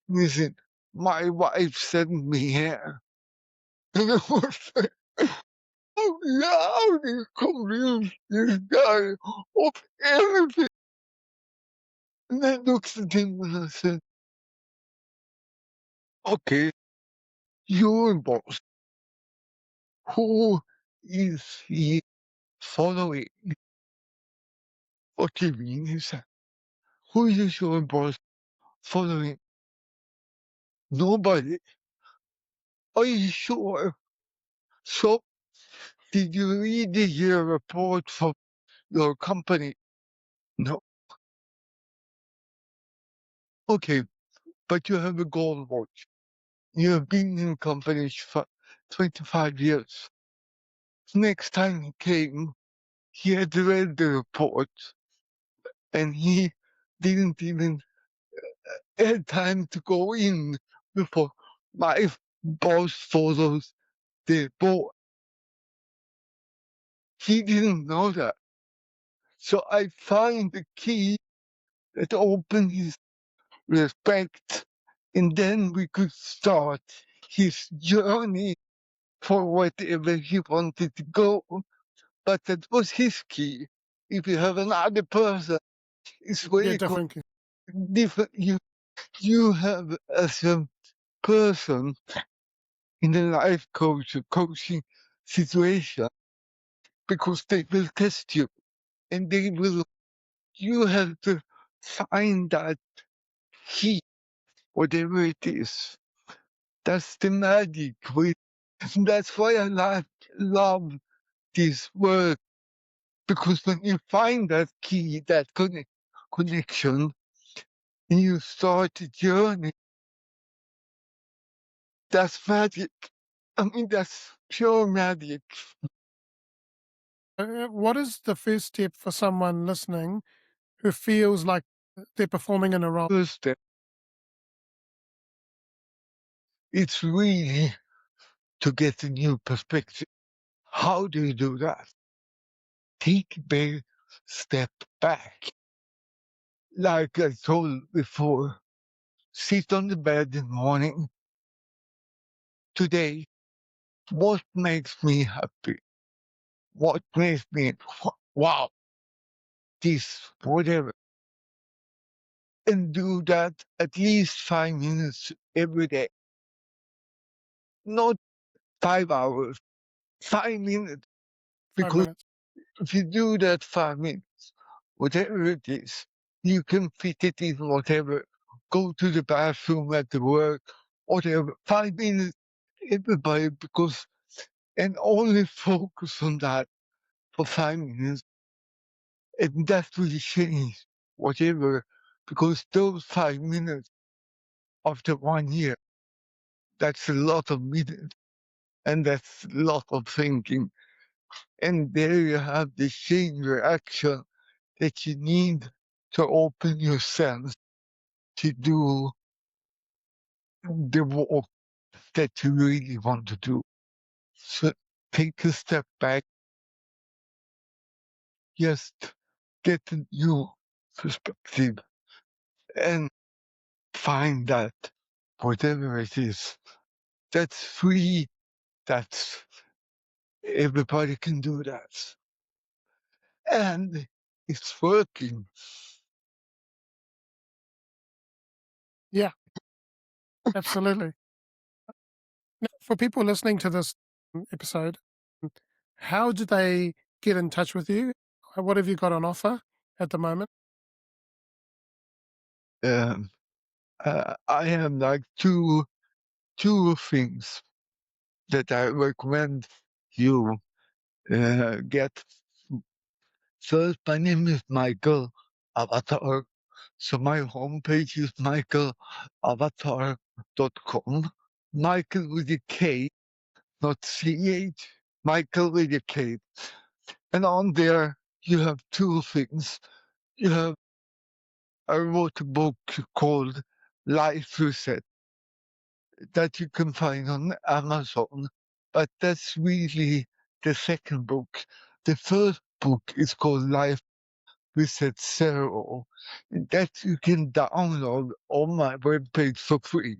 And he said, "My wife sent me here." And I was like, how do you convince this guy of everything? And I looked at him and I said, okay, you're boss. Who is he following? What do you mean? He said, who is your boss following? Nobody. Are you sure? So, did you read the year report from your company? No. Okay, but you have a gold watch. You have been in companies for 25 years. Next time he came, he had read the report, and he didn't even have time to go in before my boss follows the board. He didn't know that. So I find the key that opened his respect, and then we could start his journey for whatever he wanted to go. But that was his key. If you have another person, it's Yeah, very definitely. different. You have as a person in the life coaching situation, because they will test you, and you have to find that key, whatever it is. That's the magic with that's why I love this work, because when you find that key, that connection, and you start a journey, that's magic. I mean, that's pure magic. What is the first step for someone listening who feels like they're performing in a role? First step, it's really to get a new perspective. How do you do that? Take a big step back. Like I told before, sit on the bed in the morning. Today, what makes me happy? What makes me, wow, this, whatever. And do that at least 5 minutes every day. Not 5 hours, 5 minutes. 5 Because minutes. if you do that 5 minutes, whatever it is, you can fit it in whatever. Go to the bathroom at the work, whatever. 5 minutes, everybody, because, and only focus on that for 5 minutes. And that will change whatever, because those 5 minutes after 1 year, that's a lot of minutes. And that's a lot of thinking. And there you have the chain reaction that you need to open your sense to do the work that you really want to do. So take a step back, just get a new perspective and find that whatever it is, that's free, that's everybody can do that. And it's working. Yeah, absolutely. Now, for people listening to this episode, how do they get in touch with you? What have you got on offer at the moment? Um, I have like two things that I recommend you get. First, my name is Mikael Avatar. So my homepage is michaelavatar.com. Michael with a K, not CH. Michael with a K. And on there, you have two things. You have, I wrote a book called Life Reset that you can find on Amazon, but that's really the second book. The first book is called Life Reset Zero, that you can download on my webpage for free.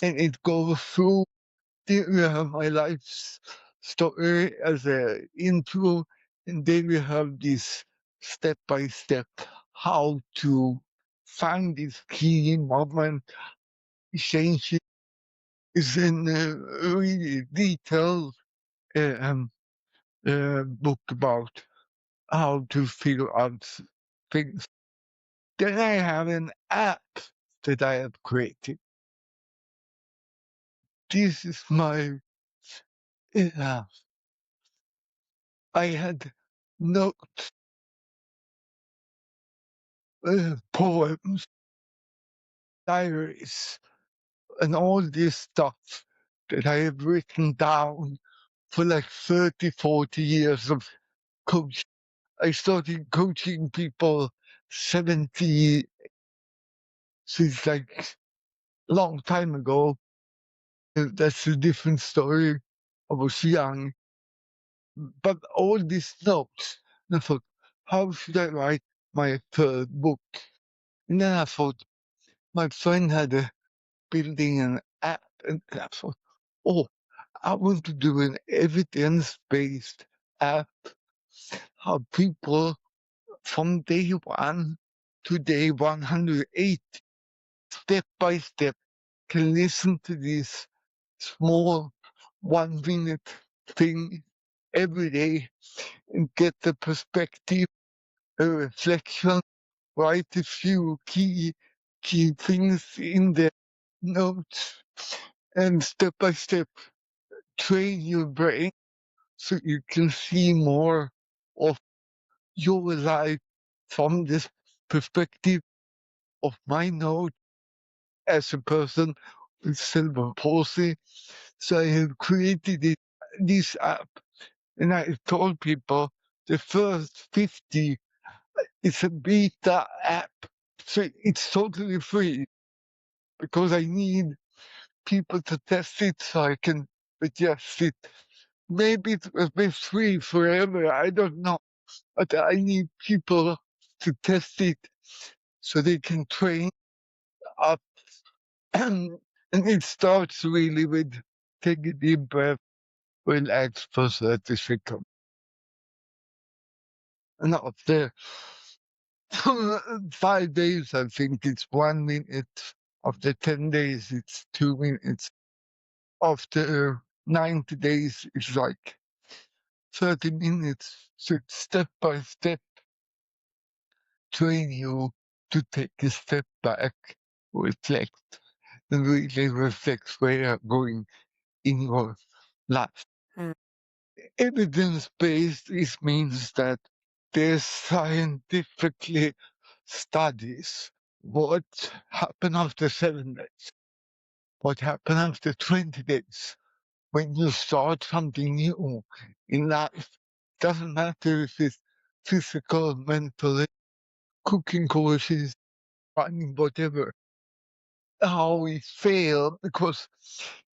And it goes through my life story as a intro, and then we have this step by step how to find this key moment, change it. Is in a really detailed book about how to figure out things. Then I have an app that I have created. This is my, I had notes, poems, diaries, and all this stuff that I have written down for like 30, 40 years of coaching. I started coaching people 70, so it's like long time ago. That's a different story. I was young, but all these notes, and I thought, how should I write my third book? And then I thought, my friend had a building an app, and I thought, oh, I want to do an evidence-based app, how people from day one to day 108, step by step, can listen to this small 1 minute thing every day and get the perspective, a reflection, write a few key things in the notes, and step by step train your brain so you can see more of your life from this perspective of my note as a person with cerebral palsy. So I have created this app, and I told people the first 50 is a beta app. So it's totally free because I need people to test it so I can adjust it. Maybe it will be free forever. I don't know. But I need people to test it so they can train up. And it starts really with take a deep breath, relax for 30 seconds. And after 5 days, I think it's 1 minute. After 10 days, it's 2 minutes. After 90 days, it's like 30 minutes. So step by step, train you to take a step back, reflect, and really reflect where you're going in your life. Mm. Evidence-based is means that there's scientifically studies what happened after 7 days, what happened after 20 days. When you start something new in life, doesn't matter if it's physical, mental, cooking courses, running, whatever, how we fail because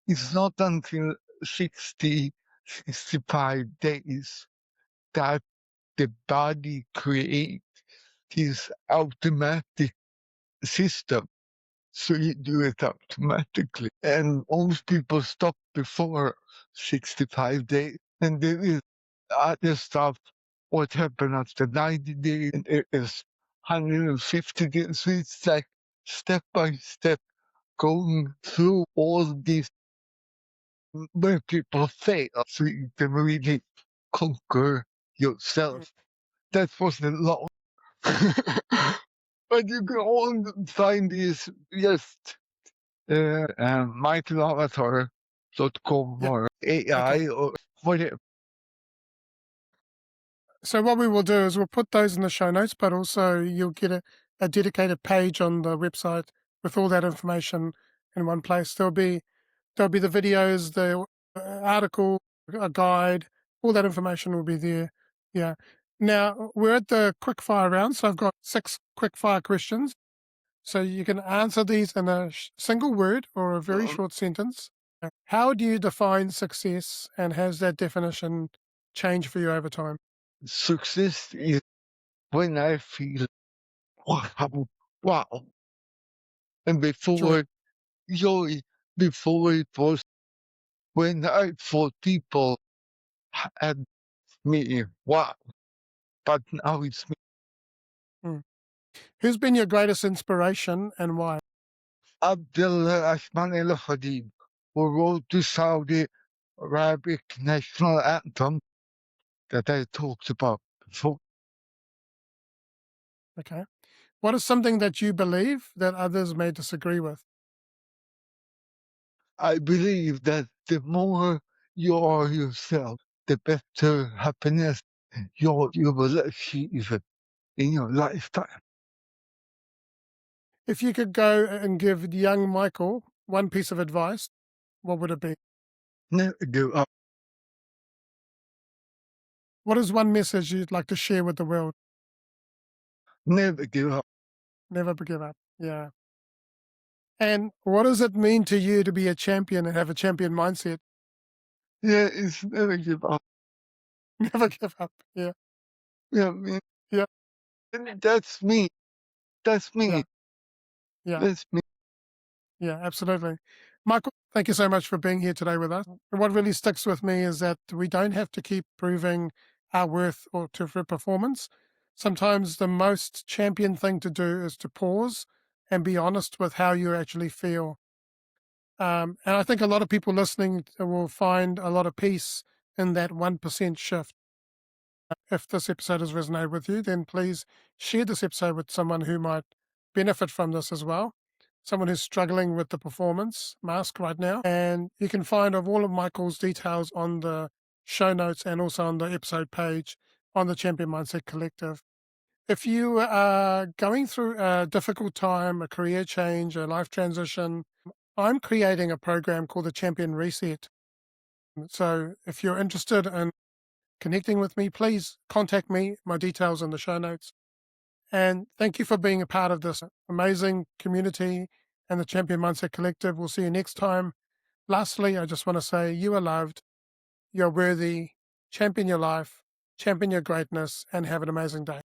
it's not until 60, 65 days that the body creates this automatic system. So you do it automatically. And most people stop before 65 days. And there is other stuff, what happened after 90 days, and there is 150 days. So it's like step by step going through all these where people fail so you can really conquer yourself. That was a lot. But you can all find this just Mikael Avatar.com Yeah. or Okay. AI or whatever. So what we will do is we'll put those in the show notes, but also you'll get a dedicated page on the website with all that information in one place. There'll be the videos, the article, a guide, all that information will be there. Yeah. Now we're at the quick fire round, so I've got 6 quick fire questions. So you can answer these in a single word or a very Um, short sentence. How do you define success, and has that definition changed for you over time? Success is when I feel wow, wow. And Joy. before joy, before it was when I thought people had me, wow. But now it's me. Mm. Who's been your greatest inspiration and why? Abdel El Hadid, who wrote the Saudi Arabic national anthem that I talked about before. Okay. What is something that you believe that others may disagree with? I believe that the more you are yourself, the better happiness you will achieve in your lifetime. If you could go and give young Michael one piece of advice, what would it be? Never give up. What is one message you'd like to share with the world? Never give up. Never give up. Yeah. And what does it mean to you to be a champion and have a champion mindset? Yeah, it's never give up. Never give up. Yeah. Yeah, man. Yeah. And that's me. That's me. Yeah. Yeah. That's me. Yeah. Absolutely. Michael, thank you so much for being here today with us. And what really sticks with me is that we don't have to keep proving our worth or for performance. Sometimes the most champion thing to do is to pause and be honest with how you actually feel. And I think a lot of people listening will find a lot of peace in that 1% shift. If this episode has resonated with you, then please share this episode with someone who might benefit from this as well. someone who's struggling with the performance mask right now. And you can find of all of Michael's details on the show notes and also on the episode page on the Champion Mindset Collective. If you are going through a difficult time, a career change, a life transition, I'm creating a program called the Champion Reset. So if you're interested in connecting with me, please contact me. My details in the show notes. And thank you for being a part of this amazing community and the Champion Mindset Collective. We'll see you next time. Lastly, I just want to say you are loved, you're worthy, champion your life, champion your greatness, and have an amazing day.